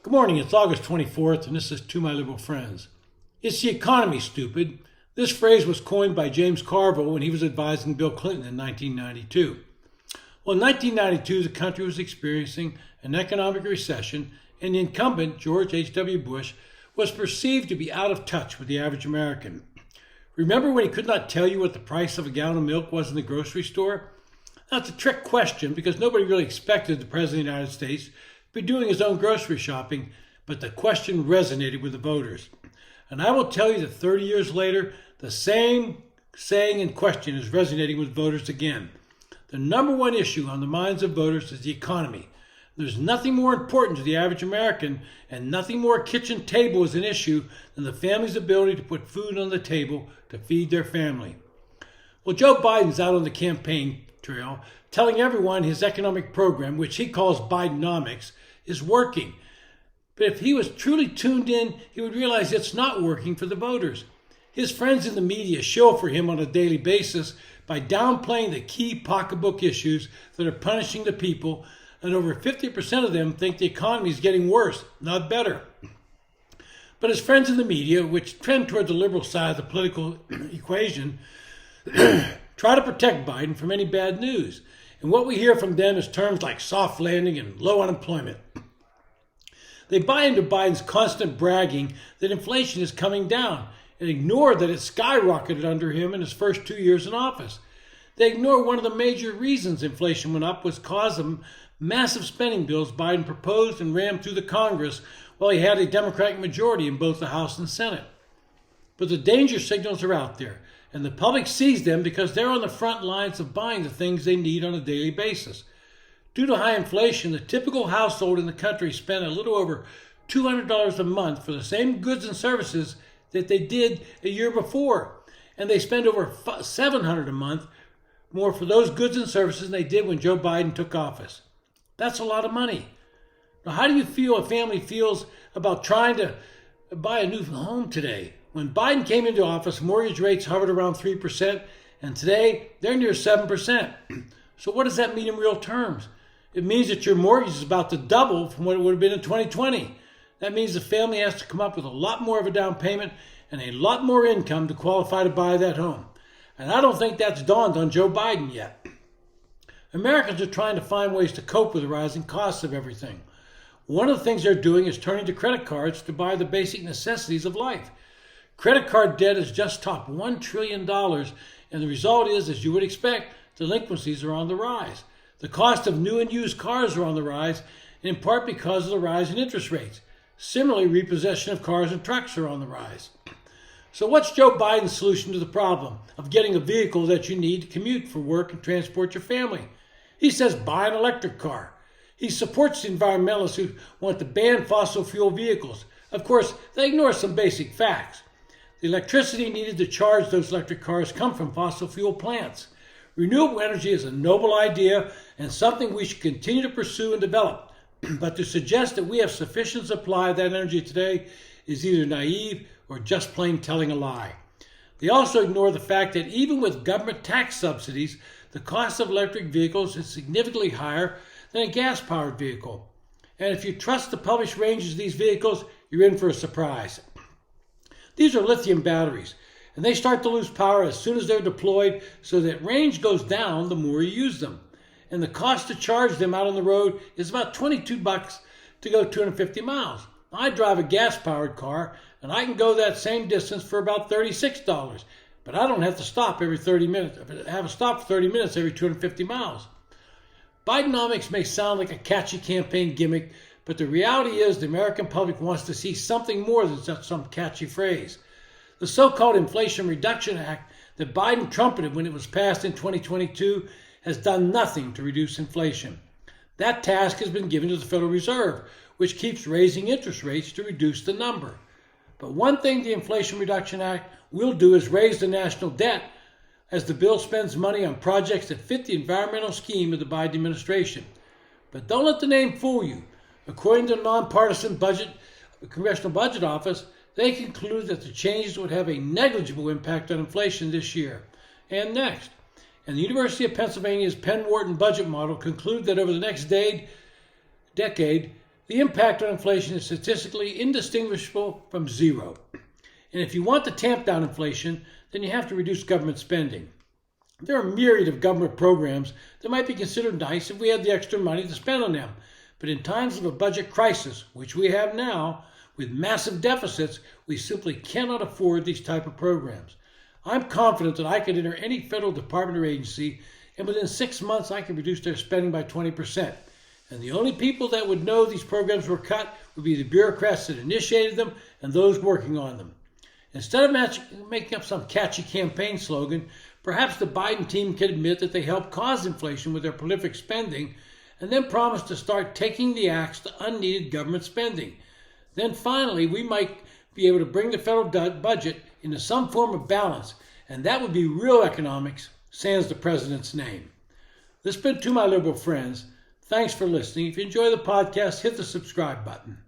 Good morning, it's August 24th, and this is To My Liberal Friends. It's the economy, stupid. This phrase was coined by James Carville when he was advising Bill Clinton in 1992. Well, in 1992, the country was experiencing an economic recession, and the incumbent, George H.W. Bush, was perceived to be out of touch with the average American. Remember when he could not tell you what the price of a gallon of milk was in the grocery store? That's a trick question because nobody really expected the President of the United States be doing his own grocery shopping, but the question resonated with the voters. And I will tell you that 30 years later, the same saying and question is resonating with voters again. The number one issue on the minds of voters is the economy. There's nothing more important to the average American, and nothing more kitchen table is an issue than the family's ability to put food on the table to feed their family. Well, Joe Biden's out on the campaign trail telling everyone his economic program, which he calls Bidenomics, is working. But if he was truly tuned in, he would realize it's not working for the voters. His friends in the media show for him on a daily basis by downplaying the key pocketbook issues that are punishing the people, and over 50% of them think the economy is getting worse, not better. But his friends in the media, which trend toward the liberal side of the political equation, try to protect Biden from any bad news. And what we hear from them is terms like soft landing and low unemployment. They buy into Biden's constant bragging that inflation is coming down and ignore that it skyrocketed under him in his first 2 years in office. They ignore one of the major reasons inflation went up was because of massive spending bills Biden proposed and rammed through the Congress while he had a Democratic majority in both the House and Senate. But the danger signals are out there, and the public sees them because they're on the front lines of buying the things they need on a daily basis. Due to high inflation, the typical household in the country spent a little over $200 a month for the same goods and services that they did a year before. And they spend over $700 a month more for those goods and services than they did when Joe Biden took office. That's a lot of money. Now, how do you feel a family feels about trying to buy a new home today? When Biden came into office, mortgage rates hovered around 3%, and today they're near 7%. So what does that mean in real terms? It means that your mortgage is about to double from what it would have been in 2020. That means the family has to come up with a lot more of a down payment and a lot more income to qualify to buy that home. And I don't think that's dawned on Joe Biden yet. Americans are trying to find ways to cope with the rising costs of everything. One of the things they're doing is turning to credit cards to buy the basic necessities of life. Credit card debt has just topped $1 trillion, and the result is, as you would expect, delinquencies are on the rise. The cost of new and used cars are on the rise, in part because of the rise in interest rates. Similarly, repossession of cars and trucks are on the rise. So what's Joe Biden's solution to the problem of getting a vehicle that you need to commute for work and transport your family? He says buy an electric car. He supports the environmentalists who want to ban fossil fuel vehicles. Of course, they ignore some basic facts. The electricity needed to charge those electric cars come from fossil fuel plants. Renewable energy is a noble idea and something we should continue to pursue and develop. But to suggest that we have sufficient supply of that energy today is either naive or just plain telling a lie. They also ignore the fact that even with government tax subsidies, the cost of electric vehicles is significantly higher than a gas-powered vehicle. And if you trust the published ranges of these vehicles, you're in for a surprise. These are lithium batteries, and they start to lose power as soon as they're deployed, so that range goes down the more you use them. And the cost to charge them out on the road is about $22 to go 250 miles. I drive a gas-powered car, and I can go that same distance for about $36, but I don't have to stop every 30 minutes. I have a stop for 30 minutes every 250 miles. Bidenomics may sound like a catchy campaign gimmick, but the reality is the American public wants to see something more than just some catchy phrase. The so-called Inflation Reduction Act that Biden trumpeted when it was passed in 2022 has done nothing to reduce inflation. That task has been given to the Federal Reserve, which keeps raising interest rates to reduce the number. But one thing the Inflation Reduction Act will do is raise the national debt as the bill spends money on projects that fit the environmental scheme of the Biden administration. But don't let the name fool you. According to the nonpartisan Congressional Budget Office, they conclude that the changes would have a negligible impact on inflation this year and next. And the University of Pennsylvania's Penn Wharton budget model concludes that over the next decade, the impact on inflation is statistically indistinguishable from zero. And if you want to tamp down inflation, then you have to reduce government spending. There are a myriad of government programs that might be considered nice if we had the extra money to spend on them. But in times of a budget crisis, which we have now, with massive deficits, we simply cannot afford these type of programs. I'm confident that I could enter any federal department or agency, and within 6 months I could reduce their spending by 20%. And the only people that would know these programs were cut would be the bureaucrats that initiated them and those working on them. Instead of making up some catchy campaign slogan, perhaps the Biden team could admit that they helped cause inflation with their prolific spending, and then promise to start taking the axe to unneeded government spending. Then finally, we might be able to bring the federal budget into some form of balance, and that would be real economics, sans the president's name. This has been To My Liberal Friends. Thanks for listening. If you enjoy the podcast, hit the subscribe button.